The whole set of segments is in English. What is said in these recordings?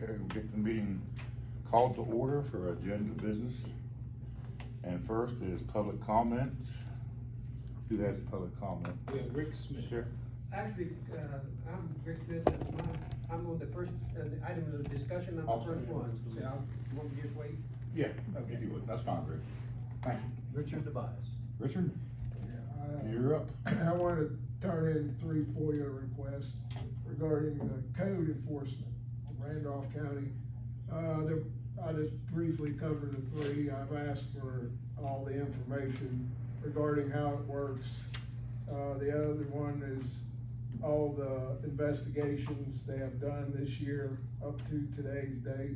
Okay, we'll get the meeting called to order for agenda business. And first is public comment. Who has public comment? Yeah, Rick Smith. Sure. Actually, I'm Rick Smith, and I'm on the first item of the discussion, I'm the first one, so I'll, you want me to just wait? Yeah, if you would, that's fine, Rick. Thank you. Richard Tobias. Richard, Yeah, you're up. I want to turn in 3 FOIA requests regarding the code enforcement in Randolph County. I just briefly covered the 3. I've asked for all the information regarding how it works. The other one is all the investigations they have done this year up to today's date.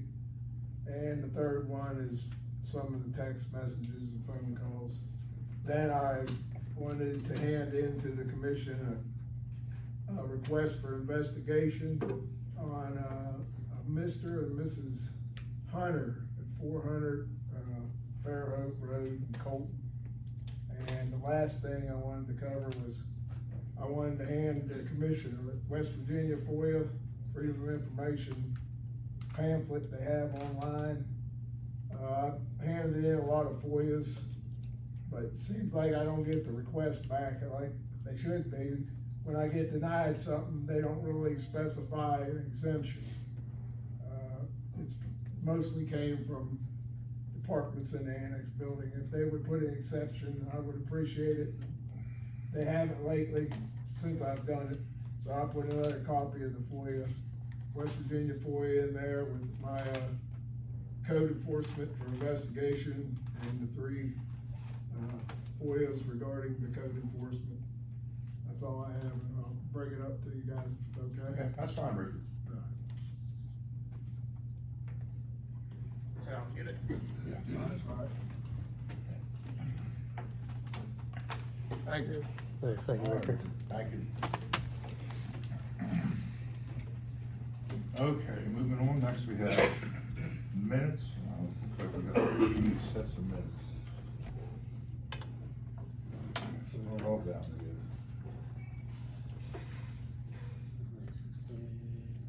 And the third one is some of the text messages and phone calls. Then I wanted to hand into the commission a request for investigation on Mr. and Mrs. Hunter at 400 Fairhope Road in Colton. And the last thing I wanted to cover was I wanted to hand the commission a West Virginia FOIA Freedom of Information pamphlet they have online. I've handed in a lot of FOIAs, but it seems like I don't get the request back like they should be. When I get denied something, they don't really specify an exemption. It's mostly came from departments in the annex building. If they would put an exception, I would appreciate it. They haven't lately since I've done it, so I'll put another copy of the FOIA, West Virginia FOIA in there with my code enforcement for investigation and the 3 FOIAs regarding the code enforcement. That's all I have, and I'll bring it up to you guys if it's okay. Okay, that's fine, Richard. Yeah, I'll get it. Yeah. That's all right. Thank you. Thank you, Richard. Thank you. Okay, moving on, next we have minutes. Looks like we got 3 sets of minutes. We're all down here.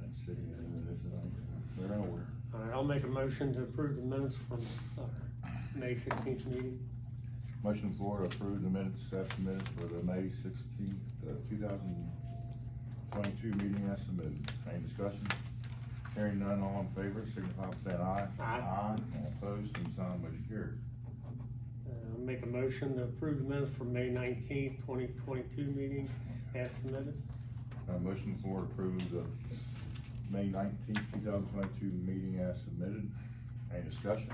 Let's see, this is, they're nowhere. All right, I'll make a motion to approve the minutes from our May 16th meeting. Motion floor to approve the minutes, as submitted for the May 16th, 2022 meeting as submitted. Any discussion? Hearing none, all in favor, signify by saying aye. Aye. All opposed, same sign, motion carried. I'll make a motion to approve the minutes from May 19th, 2022 meeting as submitted. Motion floor to approve the May 19th, 2022 meeting as submitted. Any discussion?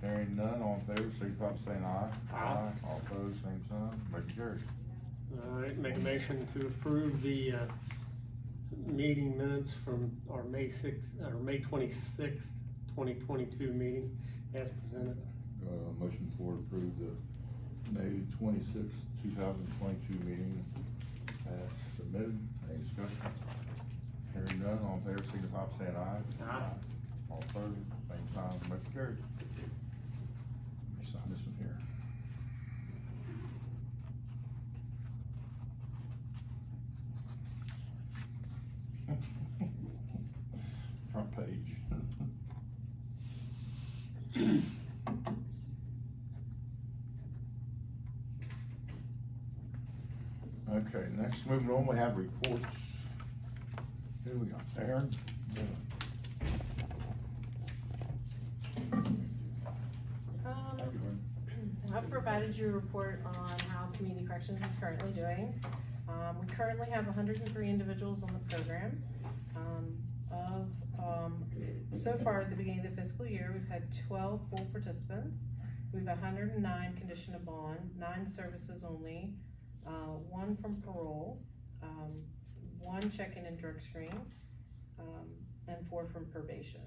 Hearing none, all in favor, signify by saying aye. Aye. All opposed, same sign, motion carried. All right, make a motion to approve the meeting minutes from our May 26th, 2022 meeting as presented. Motion floor to approve the May 26th, 2022 meeting as submitted. Any discussion? Hearing none, all in favor, signify by saying aye. Aye. All opposed, same sign, motion carried. Let me sign this one here. Front page. Okay, next, moving on, we have reports. Here we go, Aaron. Thank you, Aaron. I've provided you a report on how Community Corrections is currently doing. We currently have 103 individuals on the program. So far at the beginning of the fiscal year, we've had 12 full participants. We've 109 condition of bond, 9 services only, 1 from parole, 1 check-in and drug screen, and 4 from probation.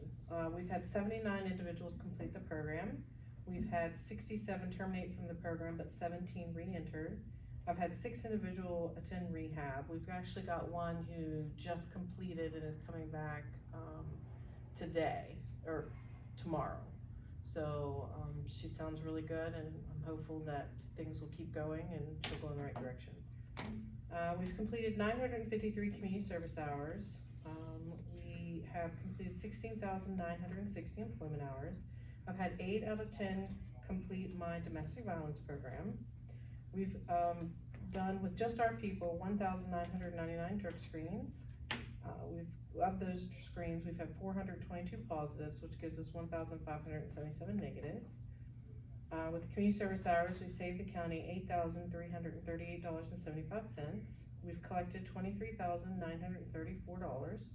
We've had 79 individuals complete the program. We've had 67 terminate from the program, but 17 re-entered. I've had 6 individuals attend rehab. We've actually got 1 who just completed and is coming back today or tomorrow. So she sounds really good, and I'm hopeful that things will keep going and she'll go in the right direction. We've completed 953 community service hours. We have completed 16,960 employment hours. I've had 8 out of 10 complete my domestic violence program. We've done with just our people 1,999 drug screenings. Of those screens, we've had 422 positives, which gives us 1,577 negatives. With the community service hours, we saved the county $8,338.75. We've collected $23,934.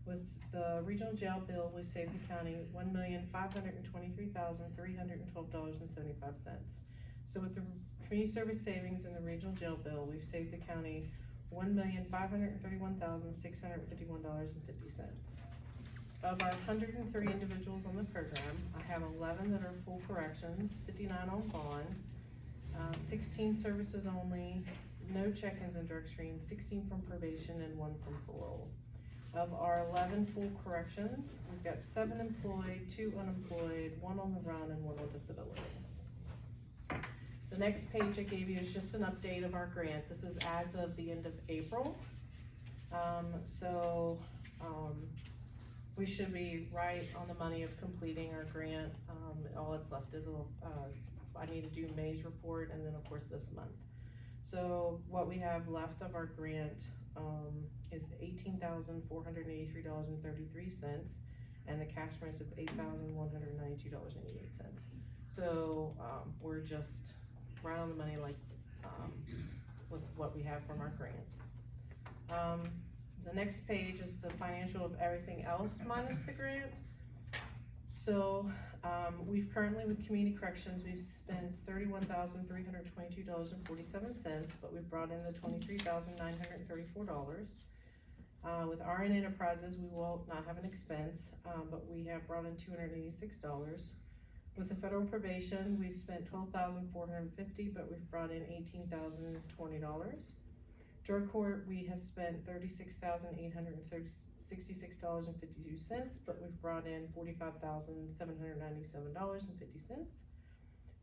With the regional jail bill, we saved the county $1,523,312.75. So with the community service savings in the regional jail bill, we've saved the county $1,531,651.50. Of our 103 individuals on the program, I have 11 that are full corrections, 59 on bond, 16 services only, no check-ins and drug screens, 16 from probation and 1 from parole. Of our 11 full corrections, we've got 7 employed, 2 unemployed, 1 on the run, and 1 on disability. The next page I gave you is just an update of our grant. This is as of the end of April. We should be right on the money of completing our grant. All that's left is I need to do May's report and then of course this month. So what we have left of our grant is $18,483.33 and the cash grants of $8,192.88. So we're just right on the money, like with what we have from our grant. The next page is the financial of everything else minus the grant. So we've currently, with community corrections, we've spent $31,322.47, but we've brought in the $23,934. With RN Enterprises, we will not have an expense, but we have brought in $286. With the federal probation, we've spent $12,450, but we've brought in $18,020. Drug court, we have spent $36,866.52, but we've brought in $45,797.50.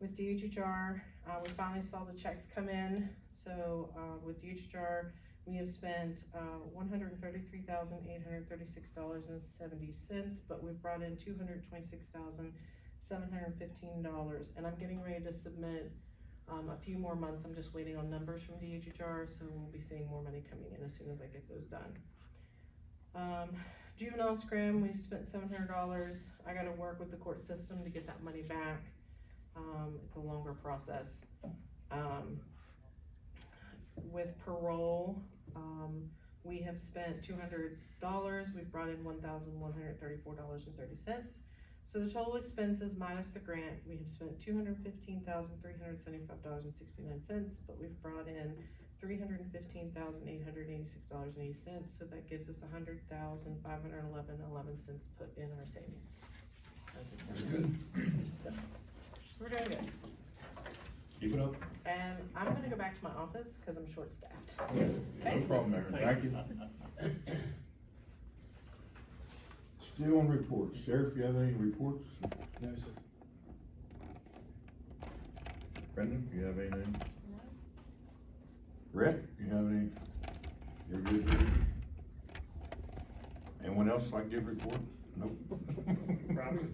With DHHR, we finally saw the checks come in. So with DHHR, we have spent $133,836.70, but we've brought in $226,715, and I'm getting ready to submit a few more months. I'm just waiting on numbers from DHHR, so we'll be seeing more money coming in as soon as I get those done. Juvenile scrim, we spent $700. I gotta work with the court system to get that money back. It's a longer process. With parole, we have spent $200. We've brought in $1,134.30. So the total expenses minus the grant, we have spent $215,375.69, but we've brought in $315,886.80. So that gives us $100,511.11 put in our savings. That's good. So we're doing good. Keep it up. And I'm gonna go back to my office because I'm short-staffed. No problem, Aaron. Thank you. Still on reports. Sheriff, you have any reports? No, sir. Brendan, you have anything? No. Rhett, you have any? You're good? Anyone else like to give a report? Nope. Probably.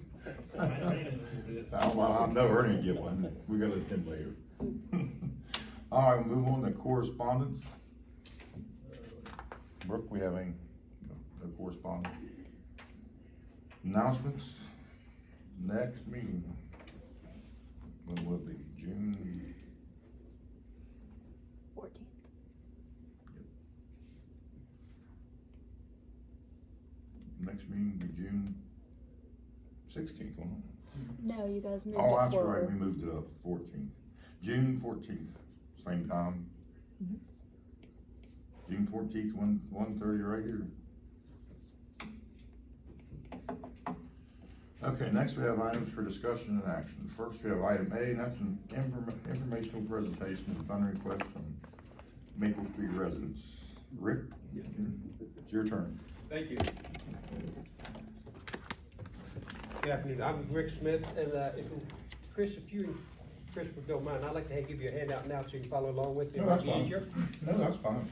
I've never heard him get one. We gotta listen later. All right, move on to correspondence. Brooke, we have any? No correspondence. Announcements. Next meeting. When will it be? June 14th. Next meeting will be June 16th, won't it? No, you guys moved Oh, it that's forward. right, we moved it up, 14th. June 14th, same time. Mhm. June 14th, 1:30 right here. Okay, next we have items for discussion and action. First, we have item A, and that's an informational presentation of funding request from Maple Street residents. Rick, it's your turn. Thank you. Good afternoon, I'm Rick Smith, and Chris, if don't mind, I'd like to give you a handout now so you can follow along with me. No, that's It'll be fine. easier. No, that's fine.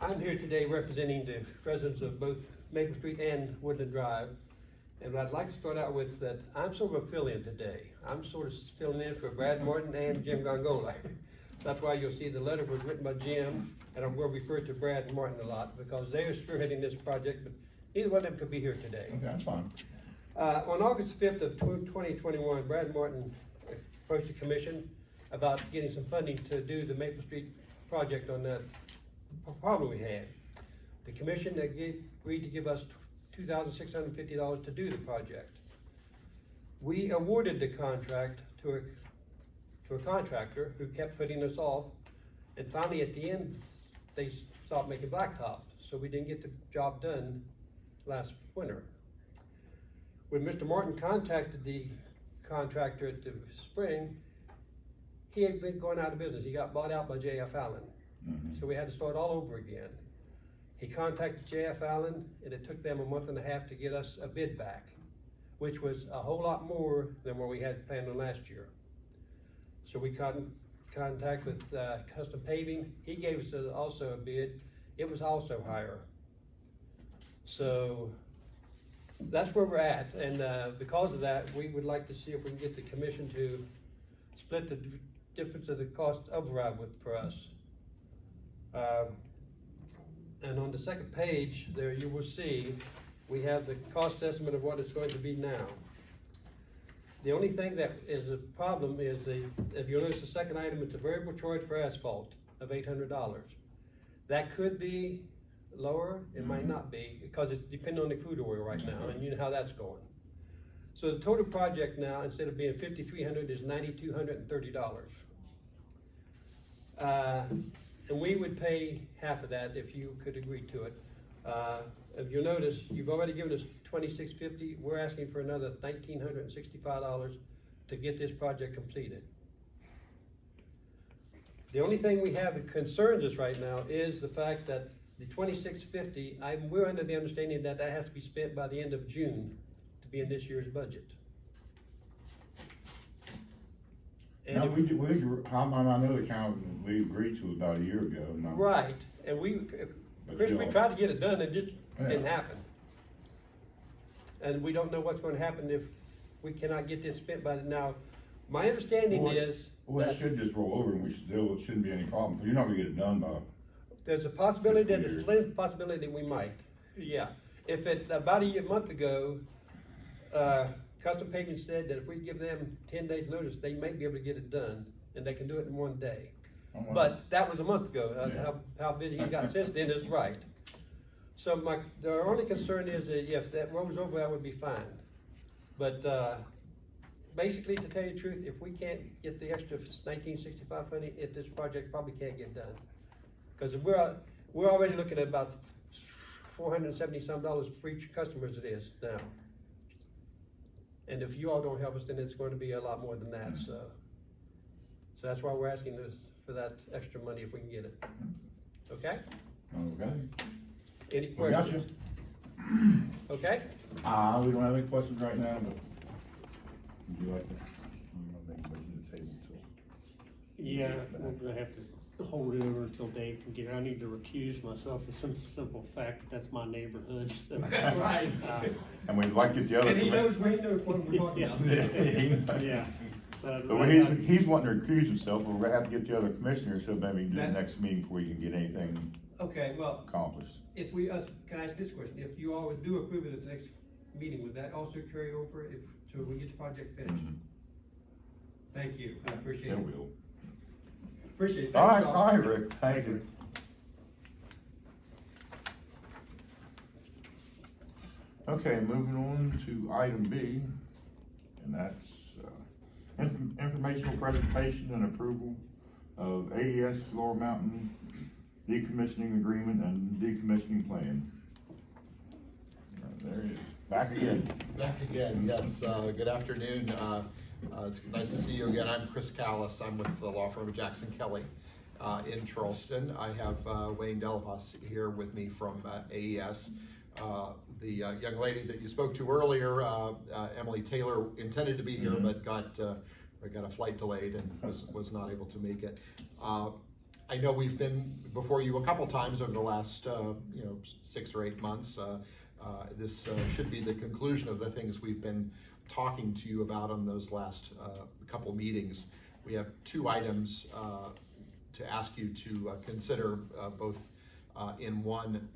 I'm here today representing the residents of both Maple Street and Woodland Drive. And I'd like to start out with that I'm sort of a fill-in today. I'm sort of filling in for Brad Martin and Jim Gongola. That's why you'll see the letter was written by Jim, and I'm going to refer to Brad Martin a lot because they are spearheading this project, but neither one of them could be here today. Okay, that's fine. On August 5th of 2021, Brad Martin approached the commission about getting some funding to do the Maple Street project on that problem we had. The commission agreed to give us $2,650 to do the project. We awarded the contract to a contractor who kept putting us off, and finally at the end, they stopped making blacktop, so we didn't get the job done last winter. When Mr. Martin contacted the contractor at the spring, he had been going out of business. He got bought out by J.F. Allen. So we had to start all over again. He contacted J.F. Allen, and it took them a month and a half to get us a bid back, which was a whole lot more than what we had planned on last year. So we contact with Custom Paving. He gave us also a bid. It was also higher. So that's where we're at, and because of that, we would like to see if we can get the commission to split the difference of the cost override for us. And on the second page there, you will see we have the cost estimate of what it's going to be now. The only thing that is a problem is if you'll notice the second item, it's a variable charge for asphalt of $800. That could be lower, it might not be, because it's depending on the crude oil right now, and you know how that's going. So the total project now, instead of being $5,300, is $9,230. And we would pay half of that if you could agree to it. If you'll notice, you've already given us $2,650. We're asking for another $1,965 to get this project completed. The only thing we have that concerns us right now is the fact that the $2,650, we're under the understanding that that has to be spent by the end of June to be in this year's budget. And Now, I know the count we agreed to about a year ago. Right, and Chris, we tried to get it done, it just didn't Yeah. happen. And we don't know what's gonna happen if we cannot get this spent by now. My understanding is Well, it should just roll over and it shouldn't be any problem, because you're not gonna get it done by. there's a possibility that Fiscal it's year. slim possibility that we might, yeah. If about a month ago, Custom Paving said that if we give them 10 days notice, they may be able to get it done, and they can do it in one day. Oh, wow. But that was a month ago. Yeah. How busy he's got since then is right. So the only concern is that if that rolls over, that would be fine. But basically, to tell you the truth, if we can't get the extra 1965 funding, this project probably can't get done. Because we're already looking at about $470 for each customer as it is now. And if you all don't help us, then it's going to be a lot more than that. So that's why we're asking for that extra money if we can get it. Okay? Okay. Any We got questions? you. Okay? We don't have any questions right now, but would you like to, make a motion to table till? Yeah, we're gonna have to hold it over until Dave can get it. I need to recuse myself for some simple fact that that's my neighborhood. So, Right. And we'd like to get the other. And he knows what we're talking about. Yeah. So, But he's wanting to recuse himself, but we're gonna have to get the other commissioners, so maybe do the next meeting before you can get anything Okay, well, accomplished. if we, can I ask this question? If you all would do approve it at the next meeting, would that also carry over till we get the project finished? Mhm. Thank you, I appreciate It it. will. Appreciate it. All Thank right, you all right, Rick, thank you. Okay, moving on to item B, and that's, informational presentation and approval of AES Lower Mountain decommissioning agreement and decommissioning plan. There he is, back again. Back again, yes, good afternoon, it's nice to see you again. I'm Chris Callis, I'm with the law firm of Jackson Kelly in Charleston. I have Wayne Delapas here with me from AES. The young lady that you spoke to earlier, Emily Taylor, intended to be here but got got a flight delayed and was not able to make it. I know we've been before you a couple times over the last 6 or 8 months. This should be the conclusion of the things we've been talking to you about on those last couple meetings. We have 2 items to ask you to consider, both in one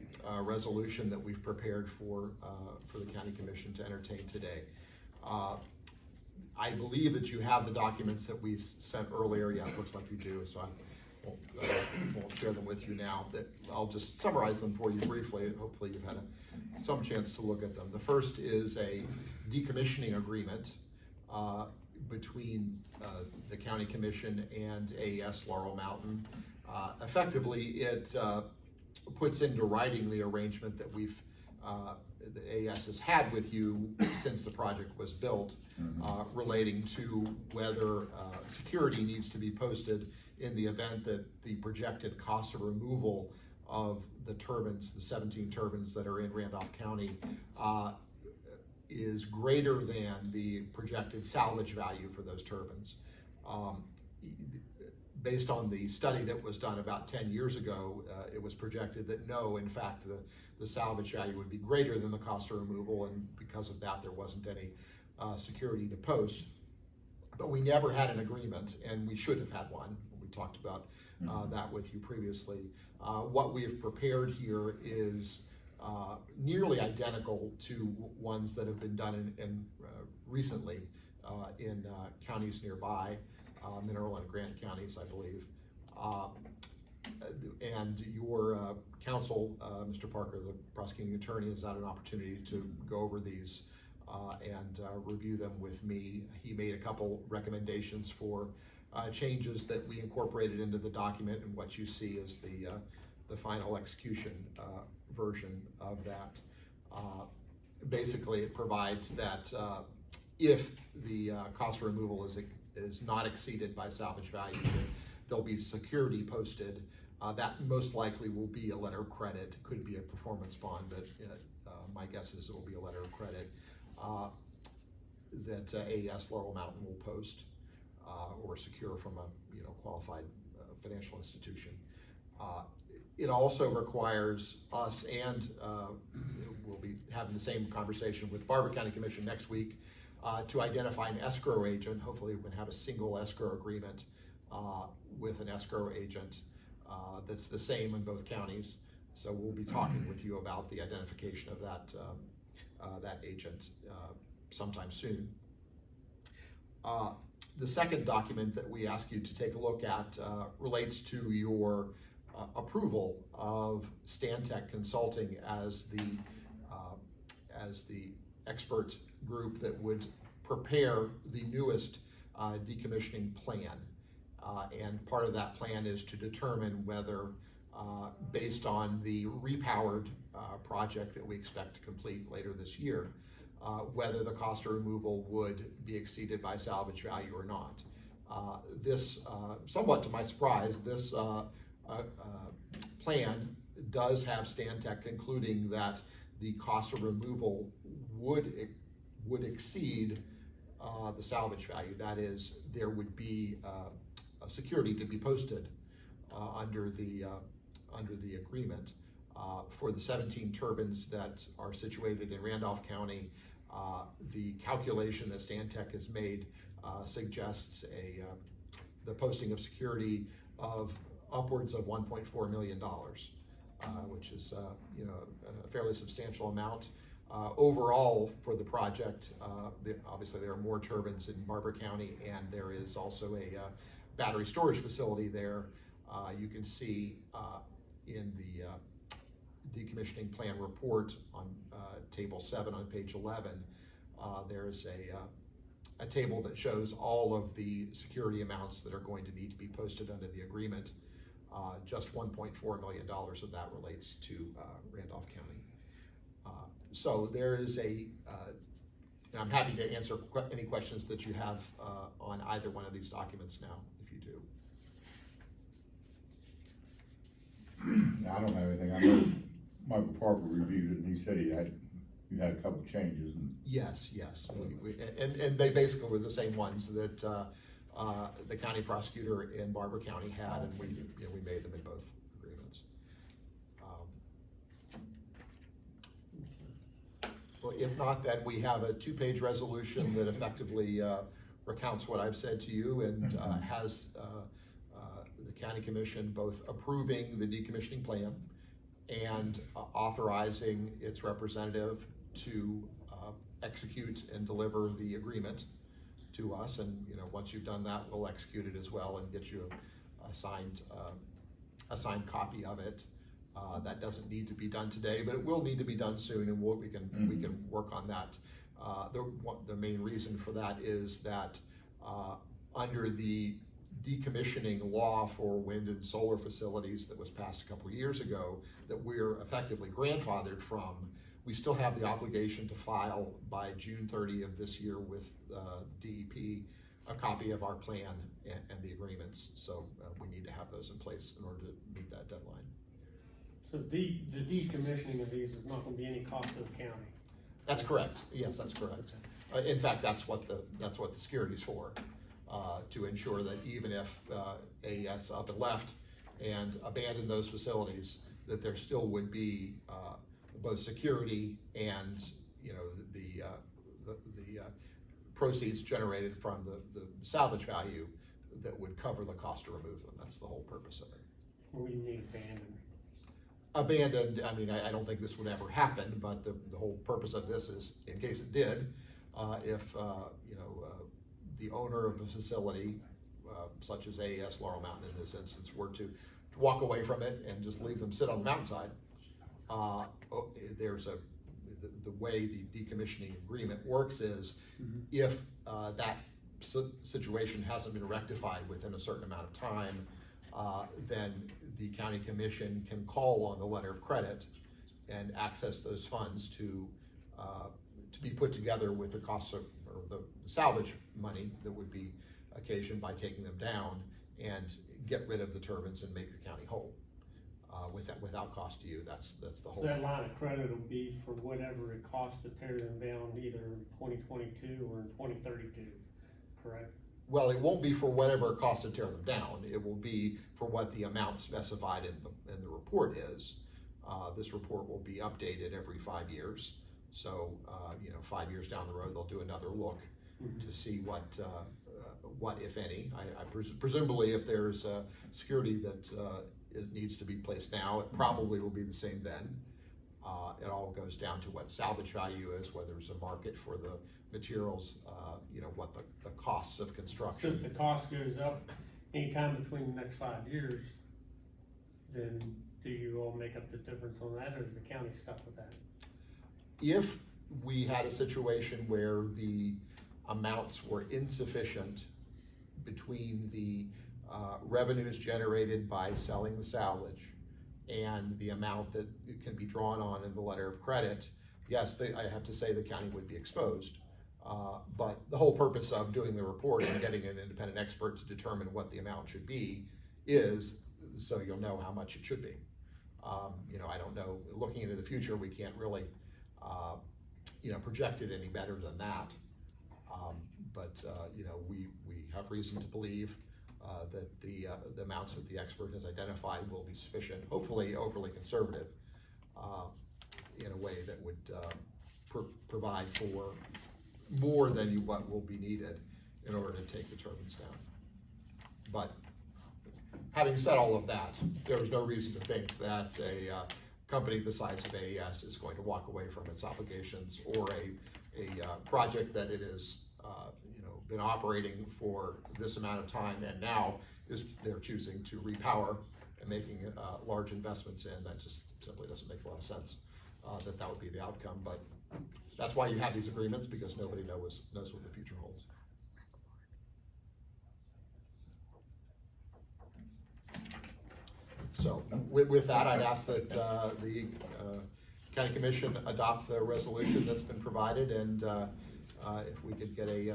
resolution that we've prepared for the County Commission to entertain today. I believe that you have the documents that we sent earlier. Yeah, it looks like you do, so I won't share them with you now. I'll just summarize them for you briefly, and hopefully you've had some chance to look at them. The first is a decommissioning agreement between the County Commission and AES Laurel Mountain. Effectively, it puts into writing the arrangement that that AES has had with you since the project was built, relating to whether security needs to be posted in the event that the projected cost of removal of the turbines, the 17 turbines that are in Randolph County, is greater than the projected salvage value for those turbines. Based on the study that was done about 10 years ago, it was projected that no, in fact, the salvage value would be greater than the cost of removal, and because of that, there wasn't any security to post. But we never had an agreement, and we should have had one. We talked about that with you previously. What we have prepared here is nearly identical to ones that have been done recently in counties nearby, Mineral and Grant counties, I believe. And your counsel, Mr. Parker, the prosecuting attorney, has had an opportunity to go over these and review them with me. He made a couple recommendations for changes that we incorporated into the document, and what you see is the final execution version of that. Basically, it provides that if the cost of removal is not exceeded by salvage value, there'll be security posted. That most likely will be a letter of credit. It could be a performance bond, but my guess is it will be a letter of credit that AES Laurel Mountain will post or secure from a qualified financial institution. It also requires us, and we'll be having the same conversation with Barber County Commission next week, to identify an escrow agent. Hopefully we can have a single escrow agreement with an escrow agent that's the same in both counties. So we'll be talking with you about the identification of that agent sometime soon. The second document that we ask you to take a look at relates to your approval of Stantec Consulting as the expert group that would prepare the newest decommissioning plan. And part of that plan is to determine whether, based on the repowered project that we expect to complete later this year, whether the cost of removal would be exceeded by salvage value or not. This, somewhat to my surprise, this plan does have Stantec concluding that the cost of removal would exceed the salvage value. That is, there would be a security to be posted under the agreement for the 17 turbines that are situated in Randolph County. The calculation that Stantec has made suggests the posting of security of upwards of $1.4 million, which is a fairly substantial amount. Overall, for the project, obviously there are more turbines in Barber County, and there is also a battery storage facility there. You can see in the decommissioning plan report on table 7 on page 11, there's a table that shows all of the security amounts that are going to need to be posted under the agreement. Just $1.4 million of that relates to Randolph County. So there is and I'm happy to answer any questions that you have on either one of these documents now, if you do. I don't have anything. I know Michael Parker reviewed it, and he said you had a couple changes. Yes. And they basically were the same ones that the county prosecutor in Barber County had, and we made them in both agreements. Well, if not, then we have a 2-page resolution that effectively recounts what I've said to you and has the county commission both approving the decommissioning plan and authorizing its representative to execute and deliver the agreement to us. And once you've done that, we'll execute it as well and get you a signed copy of it. That doesn't need to be done today, but it will need to be done soon, and we can work on that. The main reason for that is that under the decommissioning law for wind and solar facilities that was passed a couple of years ago, that we're effectively grandfathered from, we still have the obligation to file by June 30 of this year with DEP a copy of our plan and the agreements. So we need to have those in place in order to meet that deadline. So the decommissioning of these is not gonna be any cost to the county? That's correct. Yes, that's correct. In fact, that's what the security's for, to ensure that even if AES up and left and abandoned those facilities, that there still would be both security and the proceeds generated from the salvage value that would cover the cost to remove them. That's the whole purpose of it. What do you mean abandoned? Abandoned, I mean, I don't think this would ever happen, but the whole purpose of this is, in case it did, if the owner of a facility, such as AES Laurel Mountain in this instance, were to walk away from it and just leave them sit on the mountainside, there's the way the decommissioning agreement works is, if that situation hasn't been rectified within a certain amount of time, then the county commission can call on the letter of credit and access those funds to be put together with the cost of, or the salvage money that would be occasioned by taking them down, and get rid of the turbines and make the county whole without cost to you. That's the whole. So that line of credit will be for whatever it costs to tear them down, either in 2022 or in 2032, correct? Well, it won't be for whatever it costs to tear them down. It will be for what the amount specified in the report is. This report will be updated every 5 years. So, 5 years down the road, they'll do another look to see what if any. Presumably, if there's security that it needs to be placed now, it probably will be the same then. It all goes down to what salvage value is, whether there's a market for the materials, what the costs of So construction. if the cost goes up anytime between the next 5 years, then do you all make up the difference on that, or is the county stuck with that? If we had a situation where the amounts were insufficient between the revenues generated by selling the salvage and the amount that can be drawn on in the letter of credit, yes, I have to say the county would be exposed. But the whole purpose of doing the report and getting an independent expert to determine what the amount should be is so you'll know how much it should be. I don't know, looking into the future, we can't really, project it any better than that. But we have reason to believe that the amounts that the expert has identified will be sufficient, hopefully overly conservative, in a way that would provide for more than what will be needed in order to take the turbines down. But having said all of that, there's no reason to think that a company the size of AES is going to walk away from its obligations, or a project that it is been operating for this amount of time and now they're choosing to repower and making large investments in. That just simply doesn't make a lot of sense, that would be the outcome. But that's why you have these agreements, because nobody knows what the future holds. So with that, I'd ask that the county commission adopt the resolution that's been provided, and if we could get a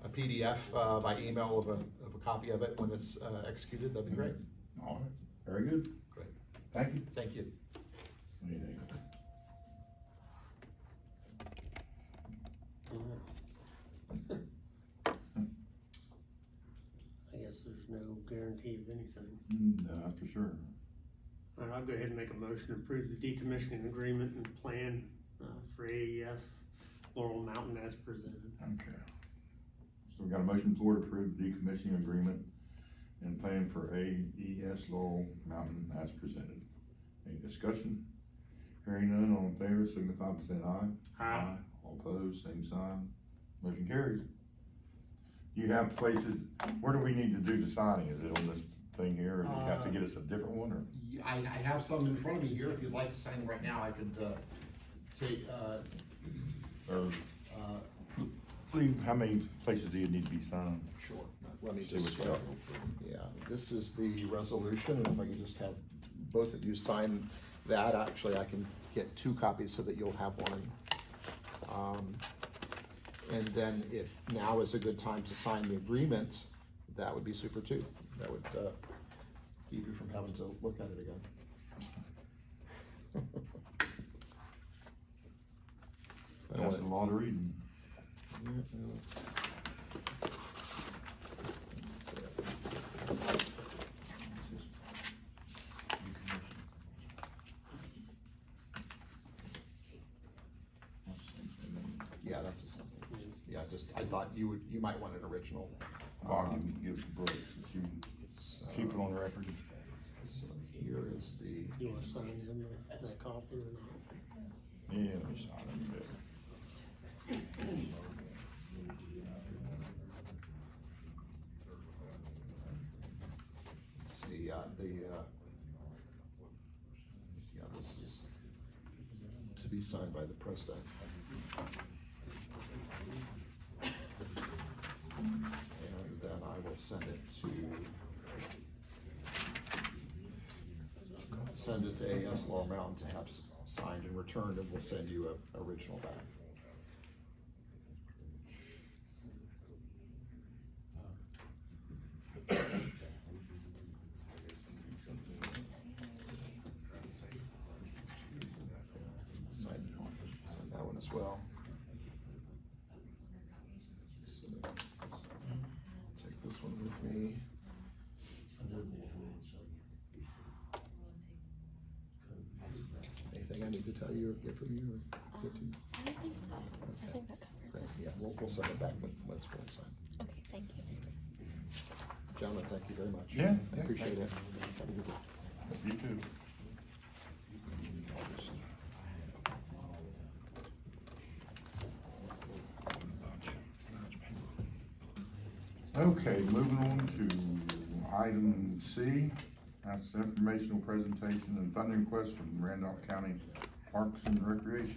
PDF by email of a copy of it when it's executed, that'd be great. All right, very good. Great. Thank you. Thank you. Anything? there's no guarantee of anything. No, that's for sure. All right, I'll go ahead and make a motion to approve the decommissioning agreement and plan, for AES Laurel Mountain as presented. Okay. So we got a motion on the floor to approve the decommissioning agreement and plan for AES Laurel Mountain as presented. Any discussion? Hearing none, all in favor, signify by saying aye. Aye. All opposed, same sign. Motion carries. You have places, where do we need to do the signing? Is it on this thing here, or do you have to get us a different one, or? I have some in front of me here, if you'd like to sign right now, I could, take, Or, how many places do you need to be signed? sure, let me See just, what you got. yeah, this is the resolution, and if I could just have both of you sign that, actually, I can get 2 copies so that you'll have one. And then if now is a good time to sign the agreement, that would be super too. That would, keep you from having to look at it again. I don't That's a want lot of reading. let's yeah, that's a simple. Yeah, I thought you might want an original. Bob, you can give us a break, since you keep it on record. So here is the, You wanna sign in that copy or not? Yeah, let me sign it a bit. let's see, yeah, this is to be signed by the president. And then I will send it to AES Laurel Mountain to have signed and returned, and we'll send you a original back. Sign that one as well. So, take this one with me. Anything I need to tell you or get from you or get to you? I don't think so. I think that covers Great, yeah, we'll send it back once we're signed. it. Okay, thank you. Gentlemen, thank you very much. Yeah, I yeah, appreciate thank it. Have a good day. You too. Okay, moving on to item C, that's informational presentation and funding request from Randolph County Parks and Recreation.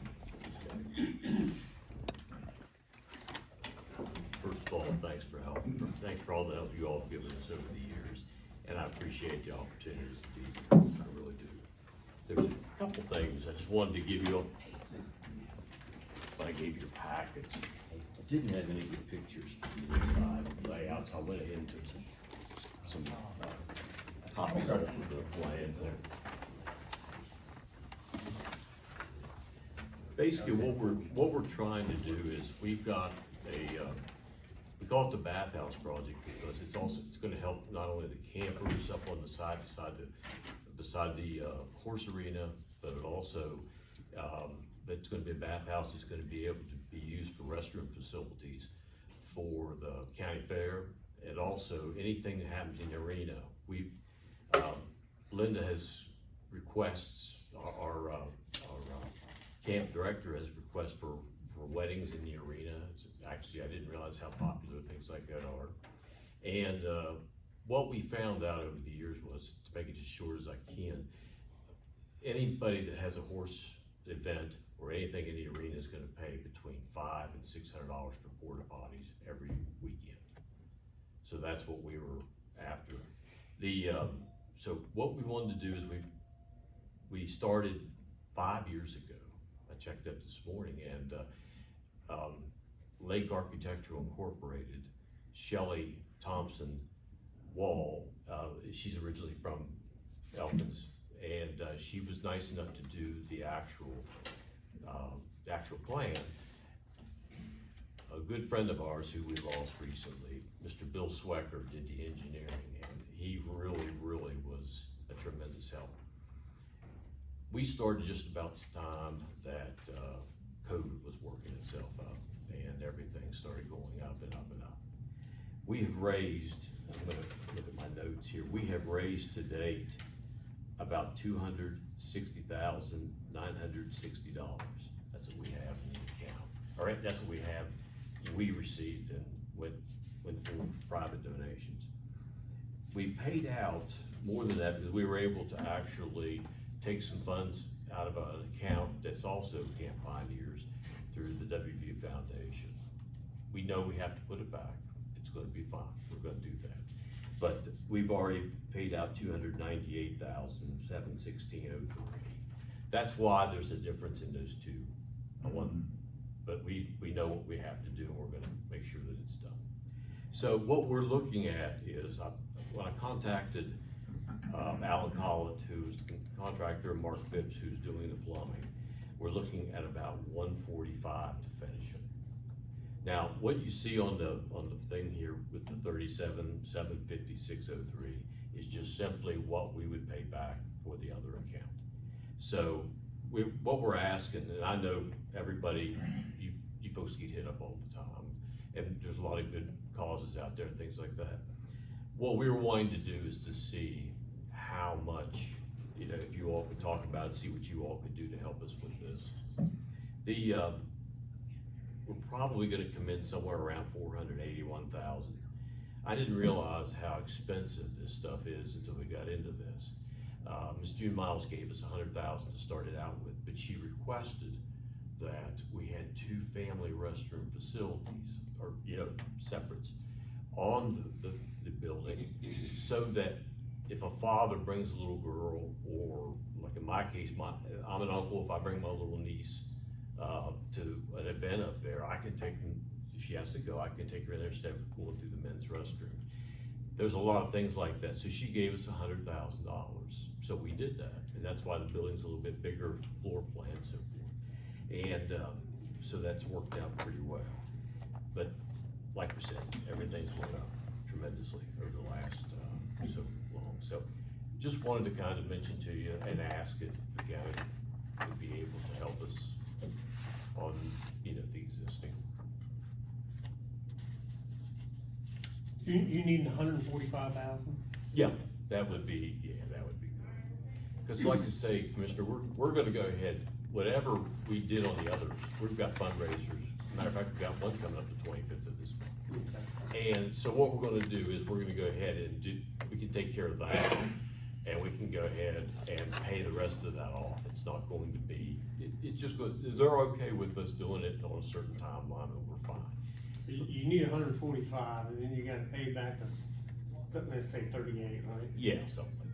First of all, thanks for helping. Thanks for all the help you all have given us over the years, and I appreciate the opportunity to be here. I really do. There's a couple things I just wanted to give you. I gave your packets. I didn't have any good pictures for the inside layouts. I went ahead and took some copies of the plans there. Basically, what we're trying to do is we've got we call it the bathhouse project because it's going to help not only the campers up on the side beside the horse arena, but it also it's going to be a bathhouse that's going to be able to be used for restroom facilities for the county fair, and also anything that happens in the arena. Linda has requests, our camp director has requests for weddings in the arena. Actually, I didn't realize how popular things like that are. And what we found out over the years was, to make it as short as I can, anybody that has a horse event or anything in the arena is gonna pay between $500 and $600 for porta potties every weekend. So that's what we were after. So what we wanted to do is we started 5 years ago. I checked up this morning, and Lake Architectural Incorporated, Shelley Thompson Wall, she's originally from Elkins, and she was nice enough to do the actual plan. a good friend of ours who we lost recently, Mr. Bill Swecker, did the engineering, and he really was a tremendous help. We started just about the time that COVID was working itself up, and everything started going up and up and up. We have raised, I'm gonna look at my notes here, we have raised to date about $260,960. That's what we have in the account. All right, that's what we have, we received and went for private donations. We paid out more than that because we were able to actually take some funds out of an account that's also Camp Pioneers through the WVU Foundation. We know we have to put it back. It's gonna be fine, we're gonna do that. But we've already paid out $298,716.03. That's why there's a difference in those two. But we know what we have to do, and we're gonna make sure that it's done. So what we're looking at is, when I contacted Alan Collett, who's the contractor, and Mark Phipps, who's doing the plumbing, we're looking at about $145 to finish it. Now, what you see on the thing here with the $37,756.03 is just simply what we would pay back for the other account. So what we're asking, and I know everybody, you folks get hit up all the time, and there's a lot of good causes out there and things like that. What we're wanting to do is to see how much, if you all could talk about it, see what you all could do to help us with this. We're probably gonna come in somewhere around $481,000. I didn't realize how expensive this stuff is until we got into this. Ms. June Miles gave us $100,000 to start it out with, but she requested that we had 2 family restroom facilities, or, separates, on the building, so that if a father brings a little girl, or like in my case, I'm an uncle, if I bring my little niece to an event up there, I can take them, if she has to go, I can take her in there instead of going through the men's restroom. There's a lot of things like that, so she gave us $100,000, so we did that, and that's why the building's a little bit bigger, floor plan and so forth. And so that's worked out pretty well. But like we said, everything's went up tremendously over the last so long. So just wanted to kind of mention to you and ask if the county would be able to help us on, the existing. You need 145,000? Yeah, that would be good. Because like I say, Commissioner, we're gonna go ahead, whatever we did on the others, we've got fundraisers. Matter of fact, we've got one coming up the 25th of this month. Okay. And so what we're gonna do is we're gonna go ahead and we can take care of that, and we can go ahead and pay the rest of that off. It's not going to be, it's just good, they're okay with us doing it on a certain timeline, and we're fine. So you need 145, and then you gotta pay back, let's say 38, right? Yeah, something like that.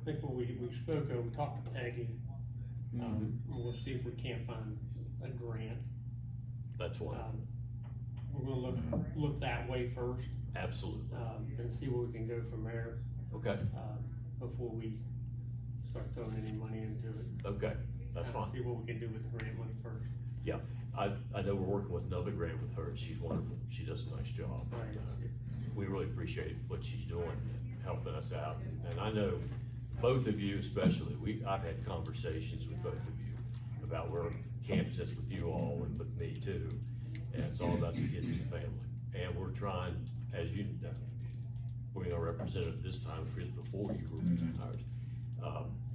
I think when we spoke of, we talked to Peggy, and we'll see if we can't find a grant. That's wonderful. We're gonna look that way first, Absolutely. and see where we can go from there, Okay, before we start throwing any money into it. okay, that's fine. See what we can do with the grant money first. Yeah, I know we're working with another grant with her, and she's wonderful. She does a nice job. Right. We really appreciate what she's doing, and helping us out. And I know both of you especially, I've had conversations with both of you about where camp sits with you all and with me too. And it's all about the kids and the family. And we're trying, as you know, we're our representative this time, Chris, before you were ours,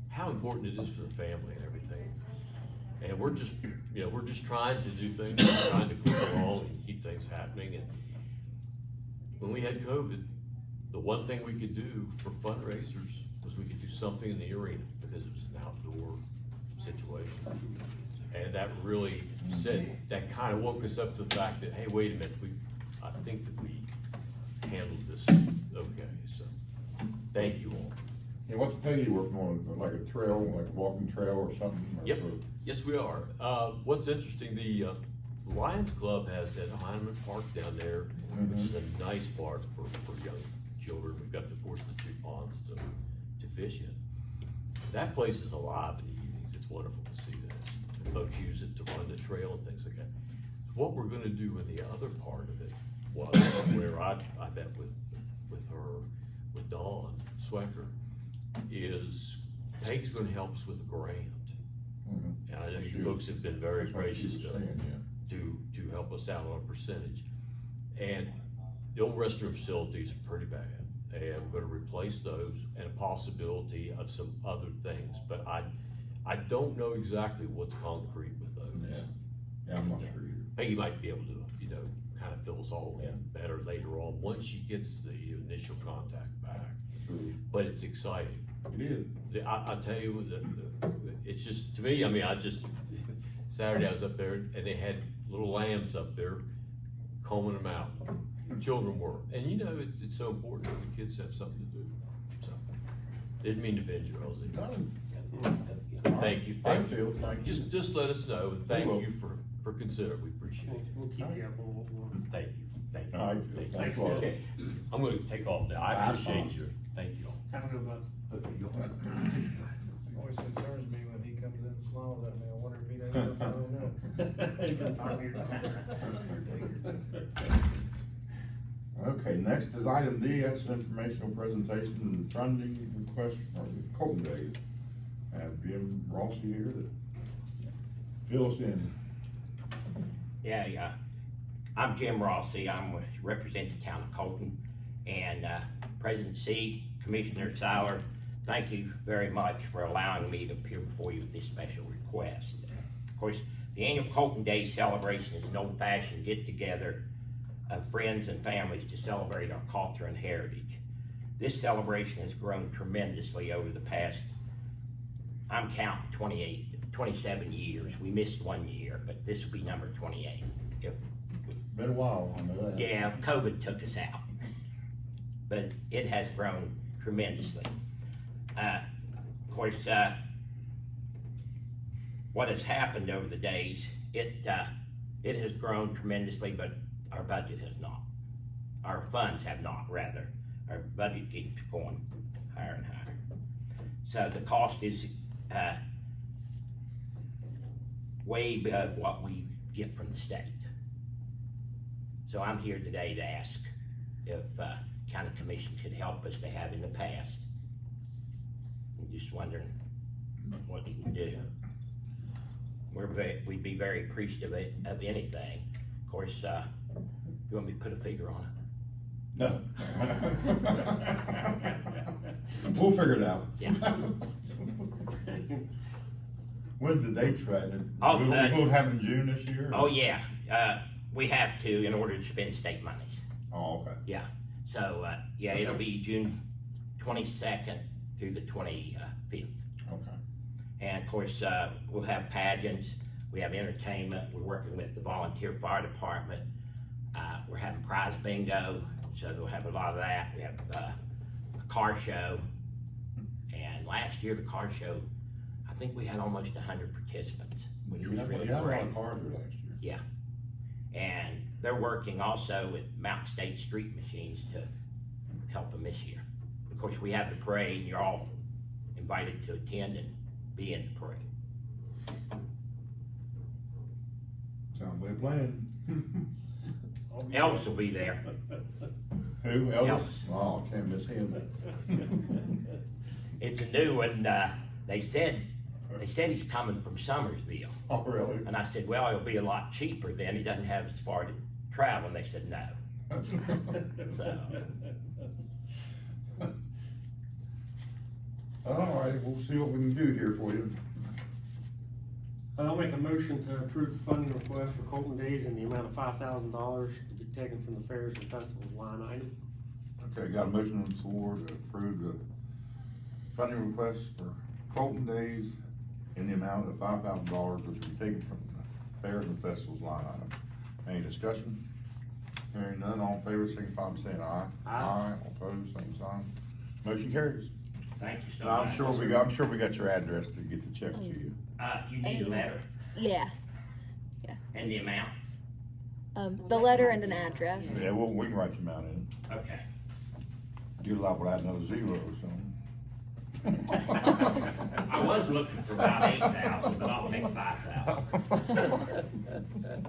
how important it is for the family and everything. And we're just trying to do things, trying to push along and keep things happening. And when we had COVID, the one thing we could do for fundraisers was we could do something in the arena, because it was an outdoor situation. And that really that kind of woke us up to the fact that, hey, wait a minute, I think that we handled this okay, so thank you all. And what's Peggy working on, like a trail, like a walking trail or something? Yep, yes we are. What's interesting, the Lions Club has that Heineman Park down there, which is a nice park for young children. We've got, of course, the 2 ponds to fish in. That place is alive in the evenings. It's wonderful to see that. folks use it to run the trail and things like that. What we're gonna do in the other part of it was where I met with her, with Dawn Swecker, is Peg's gonna help us with a grant. Mhm. And I know She you was- folks have been very That's what she gracious was to saying, yeah. to help us out on a percentage. And the old restroom facilities are pretty bad, and we're gonna replace those and a possibility of some other things, but I don't know exactly what's concrete with those. Yeah. Yeah, I'm not sure either. Peggy might be able to, you know, kind of fill us all in better later on, once she gets the initial contact back. True. But it's exciting. It is. I tell you, it's just, to me, I mean, Saturday I was up there and they had little lambs up there combing them out. Children were, and you know, it's so important that the kids have something to do, so. Didn't mean to bend you, Rosie. Thank you. Thank you. Thank you. Just let us know, and thank will. you for considering, we appreciate it. We'll keep you up on what we're. Thank you, thank you. All right, Thank you. thanks a lot. Okay, I'm gonna take off now, I That's appreciate fine. you, thank you all. Have a good one. Okay, you'll have. Always concerns me when he comes in and smiles at me, I wonder if he knows something I don't know. Okay, next is item D, that's informational presentation and funding request for the Colton Days. I have Jim Rossi here to fill us in. Yeah. I'm Jim Rossi. Represent the town of Colton. And President C, Commissioner Siler, thank you very much for allowing me to appear before you with this special request. Of course, the annual Colton Day celebration is an old-fashioned get-together of friends and families to celebrate our culture and heritage. This celebration has grown tremendously over the past, I'm counting 27 years. We missed 1 year, but this will be number 28. Been a while, I know that. Yeah, COVID took us out, but it has grown tremendously. Of course, what has happened over the days, it has grown tremendously, but our budget has not. Our funds have not, rather. Our budget keeps going higher and higher. So the cost is way above what we get from the state. So I'm here today to ask if county commission could help us to have in the past. I'm just wondering what we can do. We'd be very appreciative of anything. Of course, you want me to put a figure on it? No. We'll figure it out. Yeah. When's the dates for that? Oh, We won't have it in June this year? Oh, yeah, we have to in order to spend state monies. Oh, okay. Yeah, so, yeah, it'll be June 22nd through the 25th. Okay. And of course, we'll have pageants, we have entertainment, we're working with the volunteer fire department. We're having prize bingo, so they'll have a lot of that. We have a car show. And last year, the car show, I think we had almost 100 participants, which was really We had a lot great. of cars there last year. Yeah. And they're working also with Mountain State Street Machines to help them this year. Of course, we have the parade, and you're all invited to attend and be in the parade. Sounds like a plan. Elvis will be there. Who, Elvis? Elvis. Oh, can't miss him. It's a new one, they said he's coming from Summersville. Oh, really? And I said, well, it'll be a lot cheaper then, he doesn't have as far to travel, and they said no. So, All right, we'll see what we can do here for you. I'll make a motion to approve the funding request for Colton Days in the amount of $5,000 to be taken from the fairs and festivals line item. Okay, got a motion on the floor to approve the funding request for Colton Days in the amount of $5,000 to be taken from the fairs and festivals line item. Any discussion? Hearing none, all in favor, signify by saying aye. Aye. All opposed, same sign. Motion carries. thank you so And much. I'm sure we got your address to get the check to you. You need a letter Yeah, and the amount? the letter and an address. Yeah, we can write your amount in. Okay. You're liable to add another zero or something. I was looking for about 8,000, but I'll take 5,000.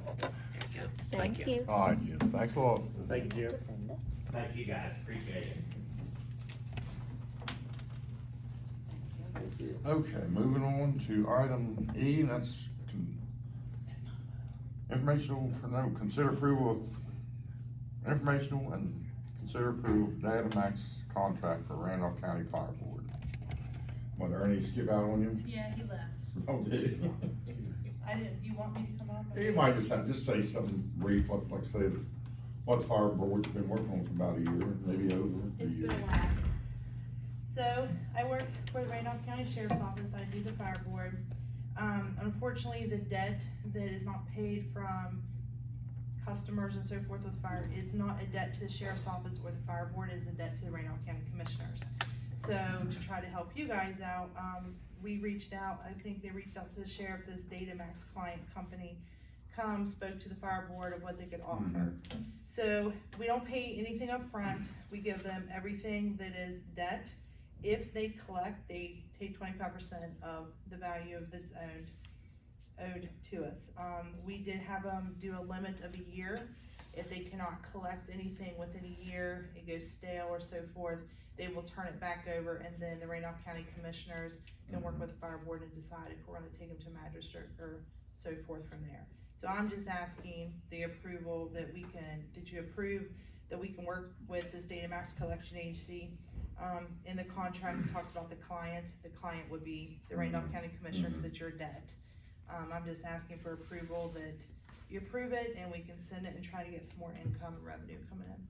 Thank you. All right, Jim, thanks a lot. Thank you, Jim. Thank you guys, appreciate it. Okay, moving on to item E, and that's informational, consider approval of informational and consider approval of Datamax contract for Randolph County Fire Board. What, Ernie, skip out on you? Yeah, he left. Oh, did he? I didn't, do you want me to come up? You might just say something brief, like say, what the fire board's been working on for about a year, maybe over a It's year. been a while. So, I work for the Randolph County Sheriff's Office, I do the fire board. Unfortunately, the debt that is not paid from customers and so forth with fire is not a debt to the Sheriff's Office or the fire board, it is a debt to the Randolph County Commissioners. So, to try to help you guys out, we reached out, I think they reached out to the sheriff, this Datamax client company, spoke to the fire board of what they could offer. So, we don't pay anything up front. We give them everything that is debt. If they collect, they take 25% of the value of that's owed to us. We did have them do a limit of a year. If they cannot collect anything within a year, it goes stale or so forth, they will turn it back over, and then the Randolph County Commissioners can work with the fire board and decide if we're gonna take them to magistrate or so forth from there. So I'm just asking the approval that you approve that we can work with this Datamax collection agency. In the contract, it talks about the client would be the Randolph County Commissioner, because it's your debt. I'm just asking for approval that you approve it, and we can send it and try to get some more income and revenue coming in.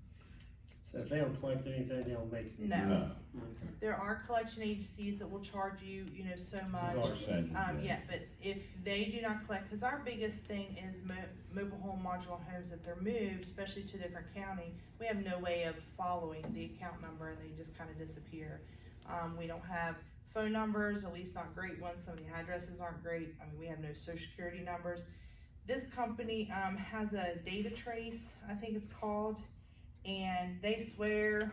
So if they don't collect anything, they don't make it? No. Okay. There are collection agencies that will charge you, so much. Percentage, yeah. Yeah, but if they do not collect, cause our biggest thing is mobile home modular homes, if they're moved, especially to a different county, we have no way of following the account number, and they just kinda disappear. We don't have phone numbers, at least not great ones, some of the addresses aren't great, I mean, we have no social security numbers. This company, has a data trace, I think it's called, and they swear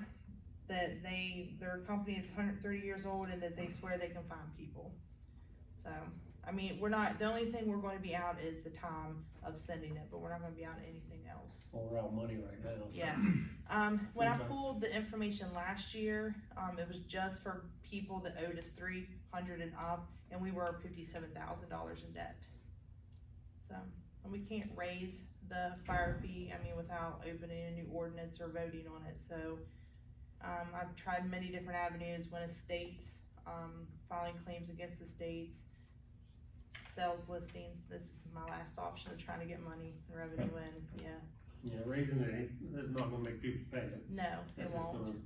that their company is 130 years old, and that they swear they can find people. So, I mean, the only thing we're going to be out is the time of sending it, but we're not gonna be out anything else. Well, we're out money right now. So. Yeah, when I Okay. pulled the information last year, it was just for people that owed us 300 and up, and we were $57,000 in debt. So, and we can't raise the fire fee, I mean, without opening a new ordinance or voting on it, so. I've tried many different avenues, when estates, filing claims against estates, sales listings, this is my last option of trying to get money and revenue in, yeah. Yeah, raising it is not gonna make people pay it. No, it It's just won't, gonna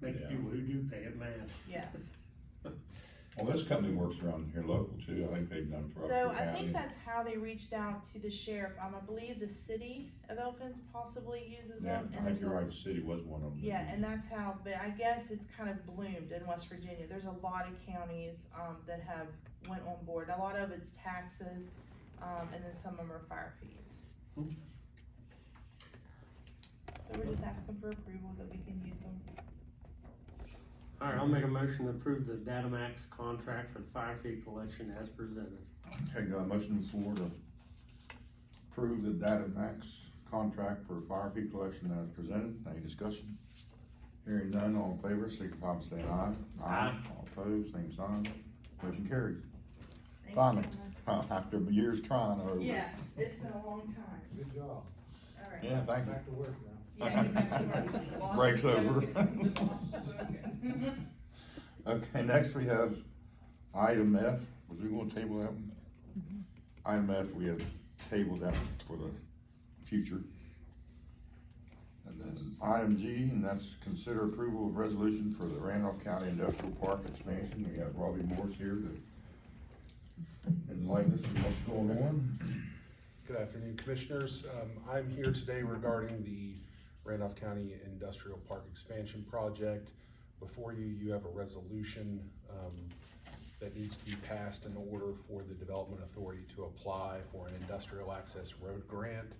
make Yeah. people who do pay it mad. yes. Well, this company works around here local too, I think they've done for So Upshur I County. think that's how they reached out to the sheriff, I believe the city of Elkins possibly uses Yeah, them. I and think there's you're a- right, the city was one of them. Yeah, and that's how, but I guess it's kind of bloomed in West Virginia, there's a lot of counties, that have went on board, a lot of it's taxes, and then some of them are fire fees. So we're just asking for approval that we can use them. Alright, I'll make a motion to approve the Datamax contract for the fire fee collection as presented. Okay, got a motion on the floor to approve the Datamax contract for fire fee collection as presented. Any discussion? Hearing none, all in favor, signify by saying aye. Aye. All opposed, same sign. Motion carries. Thank you. Finally, after years trying over. Yes, it's been a long time, Good job. alright. Yeah, thank you. Back to work now. Yeah, get back to work. Boss Break's is so over. good. The boss is so good. Okay, next we have item F, was we gonna table that one? Item F, we have tabled that for the future. And then item G, and that's consider approval of resolution for the Randolph County Industrial Park expansion. We have Robbie Morse here to enlighten us on what's going on. Good afternoon, Commissioners. I'm here today regarding the Randolph County Industrial Park Expansion Project. Before you, you have a resolution that needs to be passed in order for the Development Authority to apply for an Industrial Access Road Grant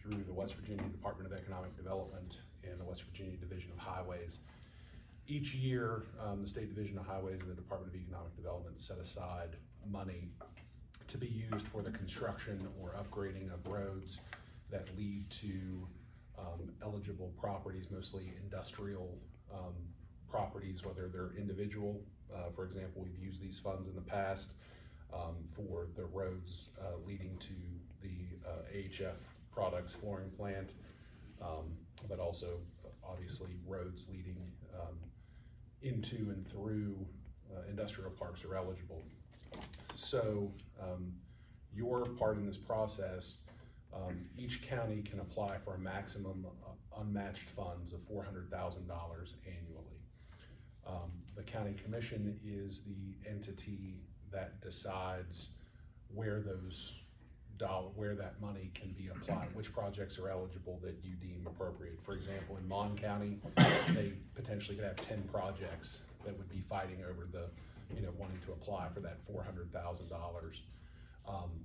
through the West Virginia Department of Economic Development and the West Virginia Division of Highways. Each year, the State Division of Highways and the Department of Economic Development set aside money to be used for the construction or upgrading of roads that lead to eligible properties, mostly industrial properties, whether they're individual. For example, we've used these funds in the past for the roads leading to the AHF Products flooring plant, but also obviously roads leading into and through industrial parks are eligible. So your part in this process, each county can apply for a maximum unmatched funds of $400,000 annually. The county commission is the entity that decides where that money can be applied, which projects are eligible that you deem appropriate. For example, in Mon County, they potentially could have 10 projects that would be fighting over the, wanting to apply for that $400,000.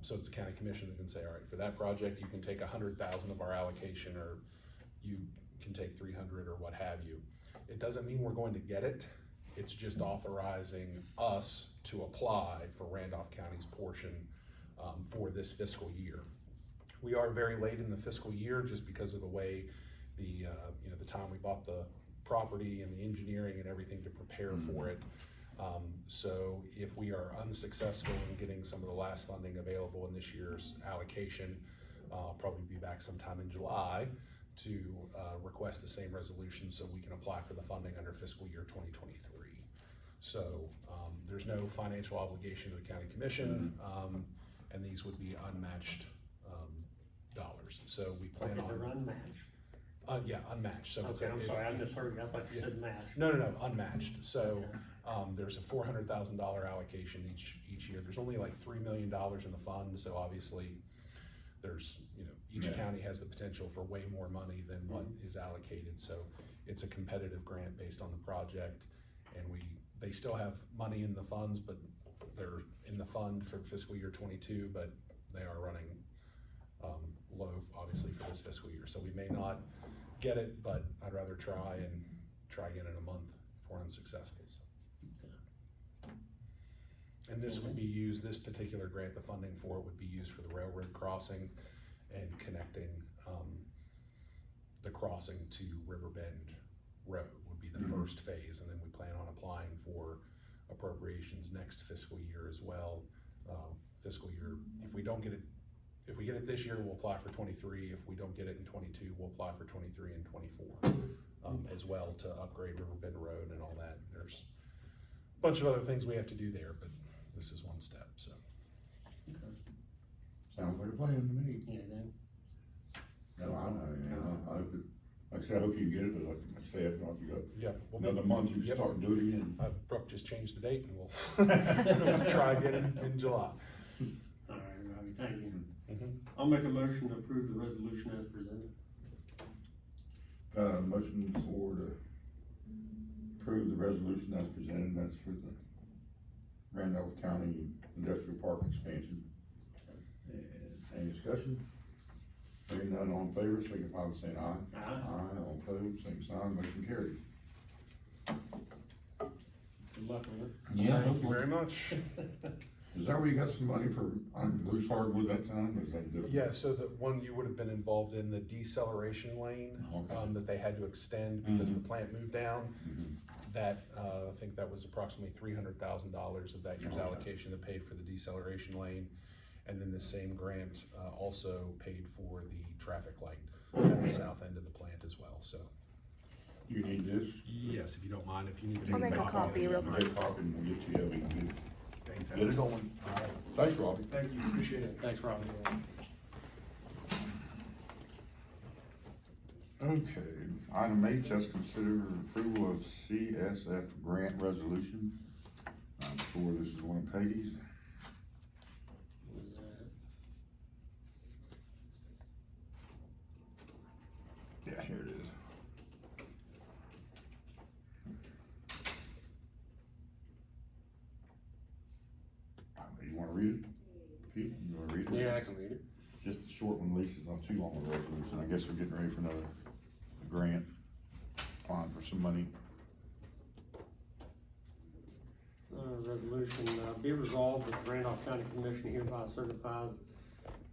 So it's the county commission that can say, all right, for that project, you can take 100,000 of our allocation, or you can take 300 or what have you. It doesn't mean we're going to get it. It's just authorizing us to apply for Randolph County's portion for this fiscal year. We are very late in the fiscal year just because of the way the time we bought the property and the engineering and everything to prepare for it. So if we are unsuccessful in getting some of the last funding available in this year's allocation, I'll probably be back sometime in July to request the same resolution so we can apply for the funding under fiscal year 2023. So there's no financial obligation to the county commission, and these would be unmatched dollars. So we plan on. They're unmatched? Yeah, unmatched. So Okay, I'm sorry, I misheard you. I thought you said matched. No, unmatched. So there's a $400,000 allocation each year. There's only like $3 million in the fund, so obviously there's, each county has the potential for way more money than what is allocated. So it's a competitive grant based on the project, and they still have money in the funds, but they're in the fund for fiscal year 22, but they are running low, obviously, for this fiscal year. So we may not get it, but I'd rather try again in a month if we're unsuccessful. So. And this would be used, this particular grant, the funding for it would be used for the railroad crossing and connecting the crossing to Riverbend Road would be the first phase, and then we plan on applying for appropriations next fiscal year as well. Fiscal year, if we get it this year, we'll apply for 23. If we don't get it in 22, we'll apply for 23 and 24 as well to upgrade Riverbend Road and all that. There's a bunch of other things we have to do there, but this is one step, so. Okay. Sounds like a plan to me. Yeah, then. No, I hope it, like I said, I hope you get it, but like I say, if not, you got another month, you start doing it again. Brooke just changed the date, and we'll try again in July. All right, Robbie, thank you. I'll make a motion to approve the resolution as presented. Motion to approve the resolution as presented, that's for the Randolph County Industrial Park expansion. Any discussion? Hearing none, all in favor, signify by saying aye. Aye, all opposed, same sign, motion carried. Good luck with it. Yeah. Thank you very much. Is that where you got some money for loose hardwood that time, or is that different? Yeah, so the one you would have been involved in, the deceleration lane, that they had to extend because the plant moved down. That, I think that was approximately $300,000 of that year's allocation that paid for the deceleration lane. And then the same grant also paid for the traffic light at the south end of the plant as well, so. You need this? Yes, if you don't mind, if you need to. I'll make a copy real quick. Make a copy and we'll get to you, we can Fantastic. get it going. Thanks, Robbie. Thank you, appreciate it. Thanks, Robbie. Okay, item H, let's consider approval of CSF grant resolution. I'm sure this is one of Peggy's. Yeah, here it is. You wanna read it? Pete, you wanna read it? Yeah, I can read it. Just a short one, Lisa's not too long of a resolution. I guess we're getting ready for another grant, applying for some money. resolution, be resolved that the Randolph County Commission hereby certifies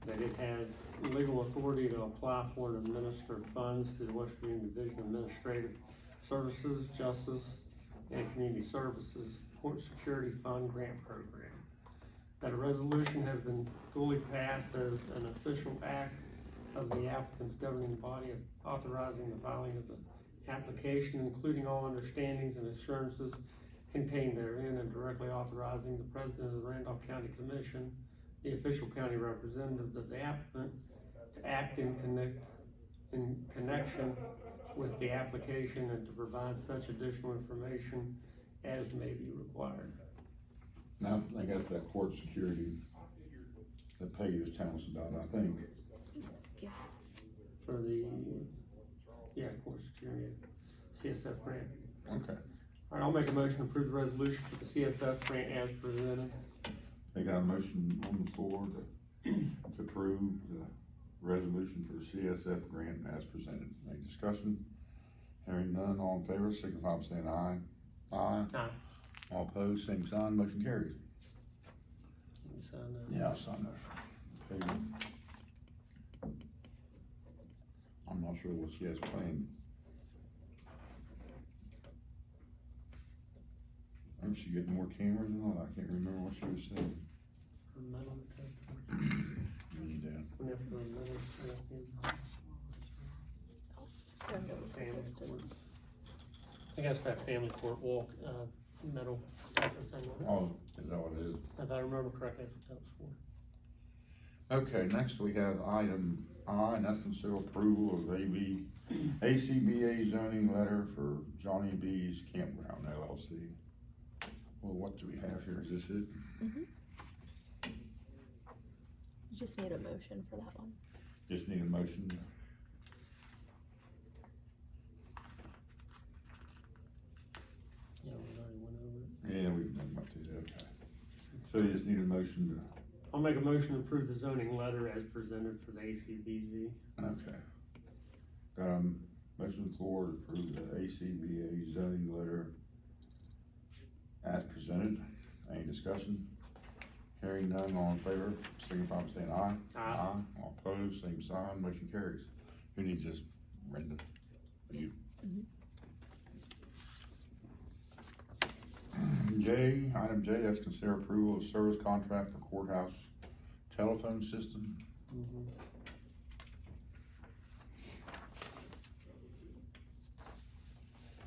that it has legal authority to apply for and administer funds to the West Virginia Division of Administrative Services, Justice, and Community Services Court Security Fund Grant Program. That a resolution has been duly passed as an official act of the applicant's governing body authorizing the filing of the application, including all understandings and assurances contained therein, and directly authorizing the President of the Randolph County Commission, the official county representative of the applicant, to act in connection with the application and to provide such additional information as may be required. Now, I got that court security that Peggy was telling us about, I think. For the, court security, CSF grant. Okay. All right, I'll make a motion to approve the resolution for the CSF grant as presented. They got a motion on the floor to approve the resolution for the CSF grant as presented. Any discussion? Hearing none, all in favor, signify by saying aye. Aye. Aye. All opposed, same sign, motion carries. You sign that. Yeah, I'll sign that. Peggy. I'm not sure what she has planned. Aren't she getting more cameras and all? I can't remember what she was saying. For metal detector. Need that. Whenever the metal detector. Family court. I think that's that family court walk, metal detector thing. Oh, is that what it is? If I remember correctly, that's what that was for. Okay, next we have item I, and that's consider approval of ACBA zoning letter for Johnny B's Campground LLC. Well, what do we have here? Is this it? You just need a motion for that one. Just need a motion. Yeah, we already went over it. Yeah, we've done about that, okay. So you just need a motion to, I'll make a motion to approve the zoning letter as presented for the ACBZ. okay. Motion on the floor to approve the ACBA zoning letter as presented. Any discussion? Hearing none, all in favor, signify by saying aye. Aye. All opposed, same sign, motion carries. Who needs this, Brenda? You? J, item J, that's consider approval of service contract for courthouse telephone system.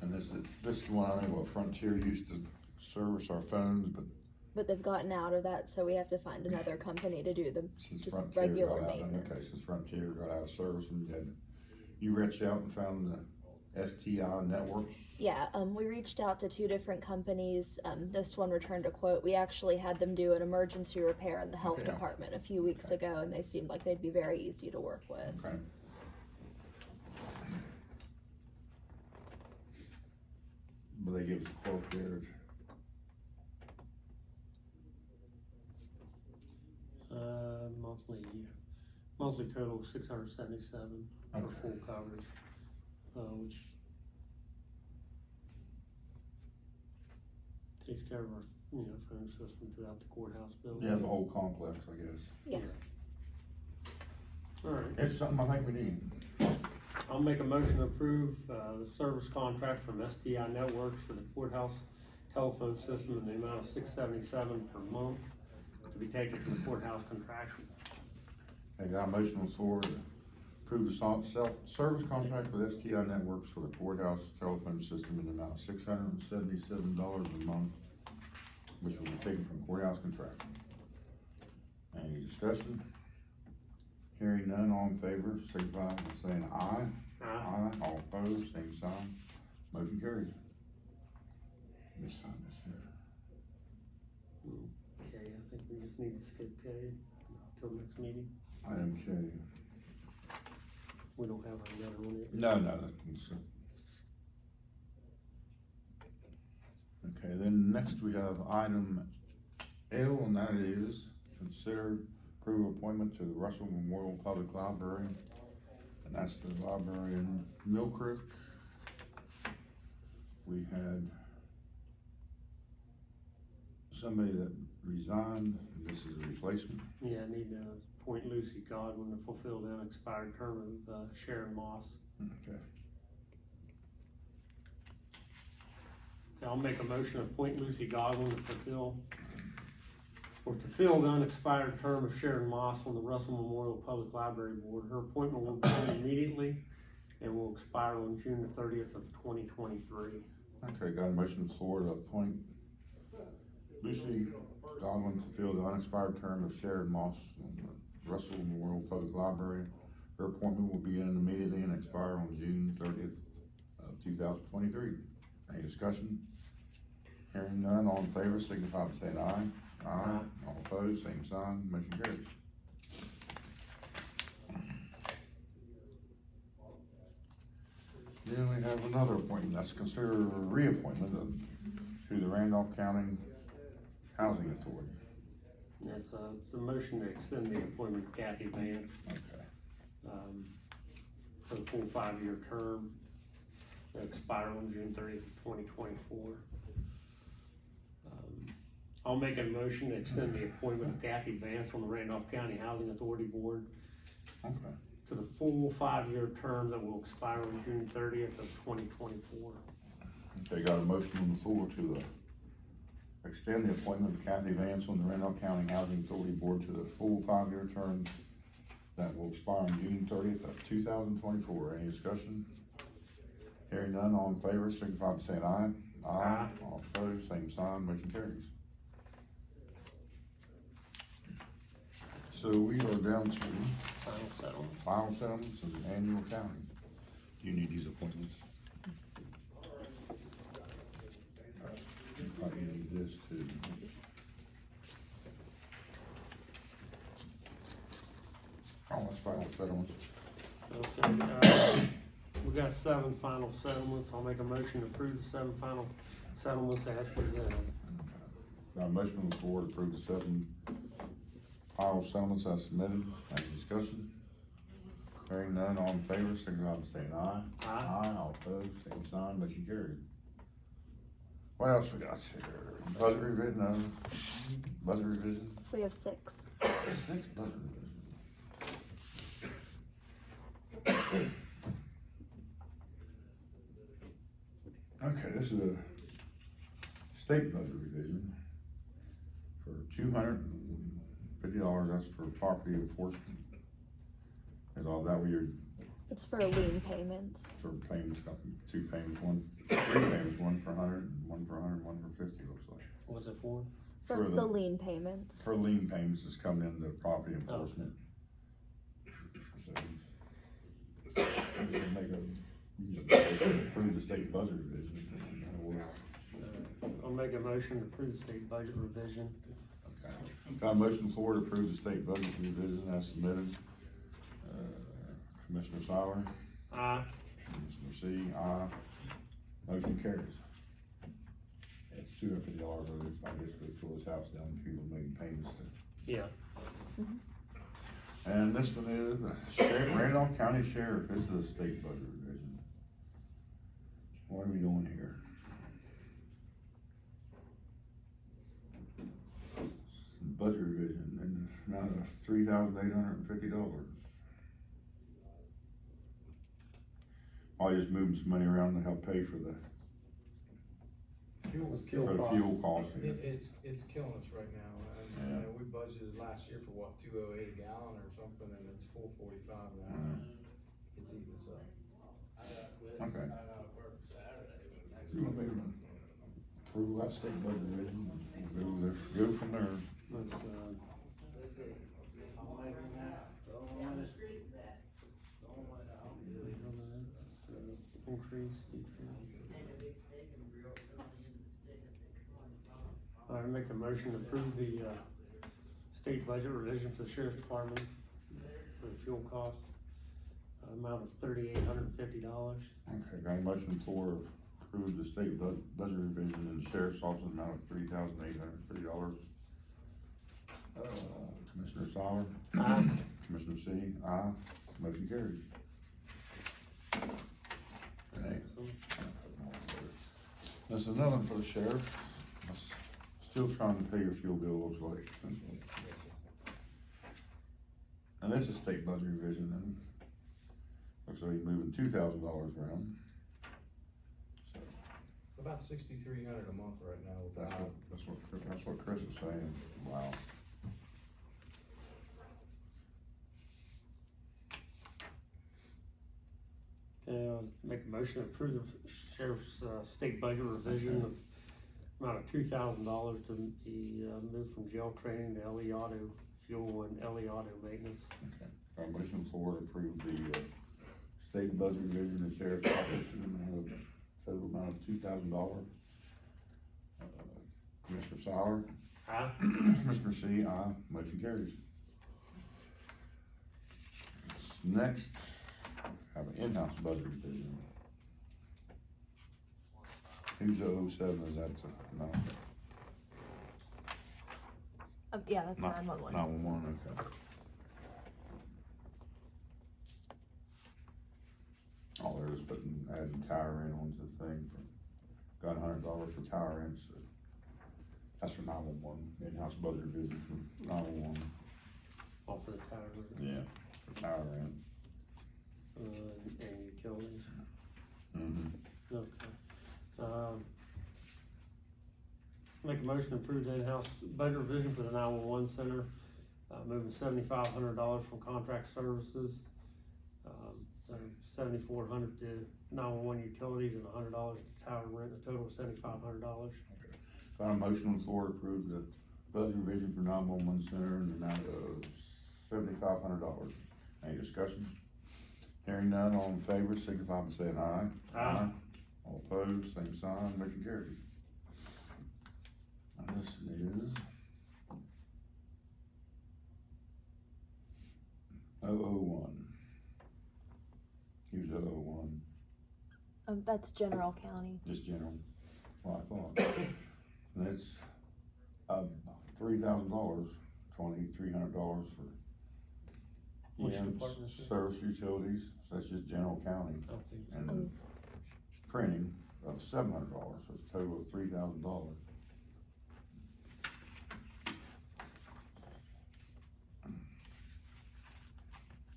And this is the one, I know what Frontier used to service our phones, But they've gotten out of that, so we have to find another company to do the since just Frontier regular got out, maintenance. okay, since Frontier got out of service, and you reached out and found the STI networks? Yeah, we reached out to 2 different companies. This one returned a quote. We actually had them do an emergency repair in the health Okay. department a few weeks ago, and they seemed like they'd be very easy to work with. Okay. Will they give us a quote there? Monthly total of $677 for Okay. full coverage, which takes care of our, phone system throughout the courthouse building. Yeah, the whole complex, I guess. Yeah. All right. It's something I think we need. I'll make a motion to approve, the service contract from STI Networks for the courthouse telephone system in the amount of $677 per month to be taken from the courthouse contractual. I got a motion on the floor to approve the service contract with STI Networks for the courthouse telephone system in the amount of $677 a month, which will be taken from courthouse contract. Any discussion? Hearing none, all in favor, signify by saying aye. Aye. All opposed, same sign. Motion carries. Let me sign this here. Okay, I think we just need to skip K till next meeting. Item K. We don't have our letter on it. No, that's, okay, then next we have item L, and that is consider approve appointment to the Russell Memorial Public Library, and that's the library in Mill Creek. We had somebody that resigned, and this is a replacement. Yeah, I need to appoint Lucy Godwin to fulfill the unexpired term of Sharon Moss. Okay. I'll make a motion to appoint Lucy Godwin to fill the unexpired term of Sharon Moss on the Russell Memorial Public Library Board. Her appointment will begin immediately and will expire on June 30th of 2023. Okay, got a motion on the floor to appoint Lucy Godwin to fill the unexpired term of Sharon Moss on the Russell Memorial Public Library. Her appointment will begin immediately and expire on June 30th of 2023. Any discussion? Hearing none, all in favor, signify by saying aye. Aye. All opposed, same sign, motion carries. Then we have another appointment, that's considered a reappointment to the Randolph County Housing Authority. It's a motion to extend the appointment of Kathy Vance, Okay. for the full 5-year term. That expire on June 30th of 2024. I'll make a motion to extend the appointment of Kathy Vance on the Randolph County Housing Authority Board Okay. to the full 5-year term that will expire on June 30th of 2024. Okay, got a motion on the floor to extend the appointment of Kathy Vance on the Randolph County Housing Authority Board to the full 5-year term that will expire on June 30th of 2024. Any discussion? Hearing none, all in favor, signify by saying aye. Aye. All opposed, same sign, motion carries. So we are down to Final settlement. final settlements and annual counting. Do you need these appointments? I need this too. Oh, that's final settlements. Okay, we got 7 final settlements. I'll make a motion to approve the 7 final settlements as presented. Got a motion on the floor to approve the 7 final settlements as submitted. Any discussion? Hearing none, all in favor, signify by saying aye. Aye. All opposed, same sign, motion carried. What else we got here? Budget revision, budget revision? We have 6. 6 budget revision. Okay, this is a state budget revision for $250, that's for property enforcement. Is all that weird It's for lien payments. for payments, 2 payments, 3 payments, one for 100, one for 100, one for 50, looks like. What's it for? For For the the- lien payments. For lien payments that's coming into property enforcement. So, approve the state budget revision. I'll make a motion to approve the state budget revision. Okay. Got a motion on the floor to approve the state budget revision as submitted. Commissioner Sauer, Aye. Commissioner C, aye. Motion carries. It's $250, I guess, to fill his house down, people making payments to. Yeah. And this one is the Randolph County Sheriff, this is a state budget revision. What are we doing here? Budget revision in the amount of $3,850. I just moving some money around to help pay for the Fuel fuel costs. It's killing us right now. Yeah. We budgeted last year for what, $2.08 a gallon or something, and it's $4.45 now. It's eating us up. Okay. You want me to approve that state budget revision? We'll go from there. Let's, increase, I make a motion to approve the, state budget revision for the sheriff's department for the fuel cost, amount of $3,850. Okay, got a motion for approve the state budget revision in the sheriff's office amount of $3,850. Commissioner Sauer? Aye. Commissioner C? Aye. Motion carries. Okay. This is another one for the sheriff. Let's Still trying to pay your fuel bill, looks like. And this is state budget revision, and looks like he's moving $2,000 around. So, It's about 6,300 a month right now without. that's what Chris is saying, wow. Make a motion to approve the sheriff's, state budget revision of amount of $2,000 to be, moved from jail training to LE auto fuel and LE auto maintenance. Okay, got a motion for to approve the, state budget revision of sheriff's office in the amount of, total amount of $2,000. Commissioner Sauer? Aye. Commissioner C, aye, motion carries. Next, have an in-house budget revision. Who's the 07, is that, no? Yeah, that's Not- 911. 911, okay. All there is putting, adding tire in onto the thing, got $100 for tire in, so that's for 911, in-house budget revision for 911, All for the tire, yeah, for tire in. and utilities. Mm-hmm. Okay. Make a motion to approve the in-house budget revision for the 911 center, moving $7,500 from contract services, so $7,400 to 911 utilities and $100 to tower rent, a total of $7,500. Got a motion on the floor to approve the budget revision for 911 center in the amount of $7,500. Any discussion? Hearing none, all in favor, signify by saying aye. Aye. All opposed, same sign, motion carries. And this is 001. Who's 001? That's general county. Just general, well, I thought. And it's, $3,000, $2,300 for Which EMs, department is it? service utilities, so that's just general county. Okay. And then printing of $700, so it's a total of $3,000.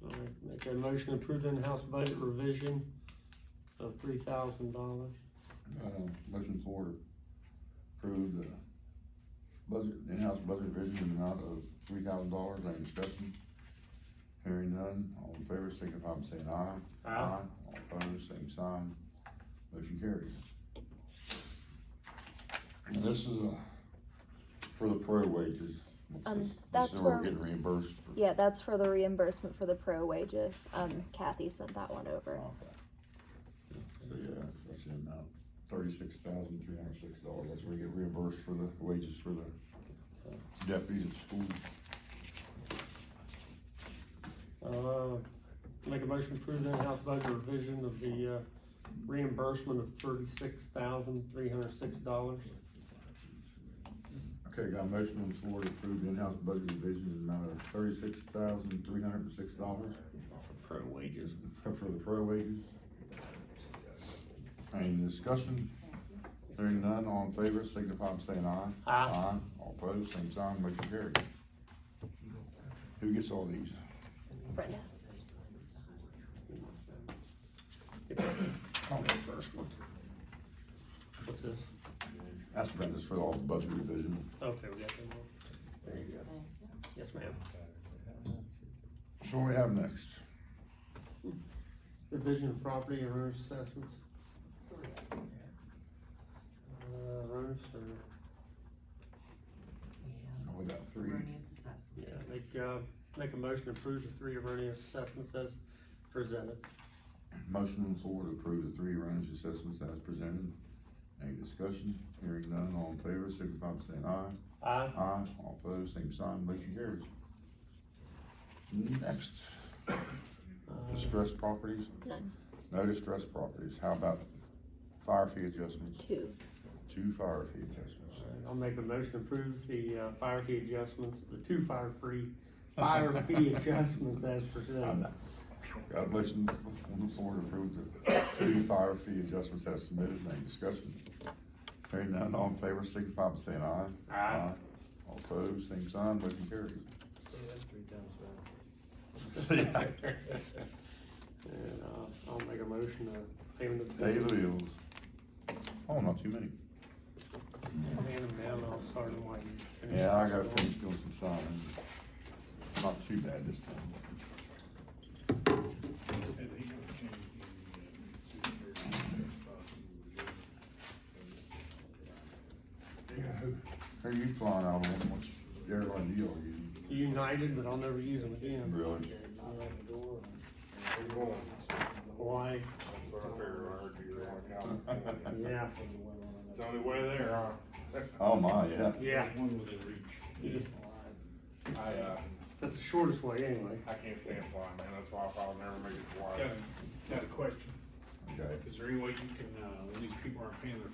All right, make a motion to approve the in-house budget revision of $3,000. Motion for to approve the budget, in-house budget revision in the amount of $3,000, any discussion? Hearing none, all in favor, signify by saying aye. Aye. All opposed, same sign, motion carries. And this is, for the pro wages. What's this? That's This is where where- we're getting reimbursed for. Yeah, that's for the reimbursement for the pro wages. Kathy sent that one over. Okay. So, yeah, that's the amount, $36,306, that's where we get reimbursed for the wages for the deputies at school. Make a motion to approve the in-house budget revision of the, reimbursement of $36,306. Okay, got a motion on the floor to approve the in-house budget revision in the amount of $36,306 For pro wages. for the pro wages. Any discussion? Hearing none, all in favor, signify by saying aye. Aye. All opposed, same sign, motion carries. Who gets all these? Brenda. Oh, the first one. What's this? That's Brenda's for all the budget revision. Okay, we got them all. There you go. Yes, ma'am. So what do we have next? Division of property and owner's assessments. Owner's, We got three. make a motion to approve the 3 erroneous assessments as presented. Motion on the floor to approve the 3 erroneous assessments as presented. Any discussion? Hearing none, all in favor, signify by saying aye. Aye. Aye, all opposed, same sign, motion carries. Next, distressed properties? None. No distressed properties. How about fire fee adjustments? 2. 2 fire fee adjustments. I'll make a motion to approve the, fire fee adjustments, the 2 fire fee adjustments as presented. Got a motion on the floor to approve the 2 fire fee adjustments as submitted. Any discussion? Hearing none, all in favor, signify by saying aye. Aye. All opposed, same sign, motion carries. Say that 3 times fast. And, I'll make a motion to payment of. Pay the bills. Oh, not too many. I'll hand them down, I'll start them while you finish. Yeah, I gotta finish doing some signing. Not too bad this time. Who are you flying out on? Which airline do you all use? United, but I'll never use them again. Really? Hawaii. Yeah. It's the only way there, huh? Oh my, yeah. Yeah. One within reach. That's the shortest way anyway. I can't stand flying, man, that's why I'll probably never make it to Hawaii. Got a question. Okay. Is there any way you can, when these people aren't paying their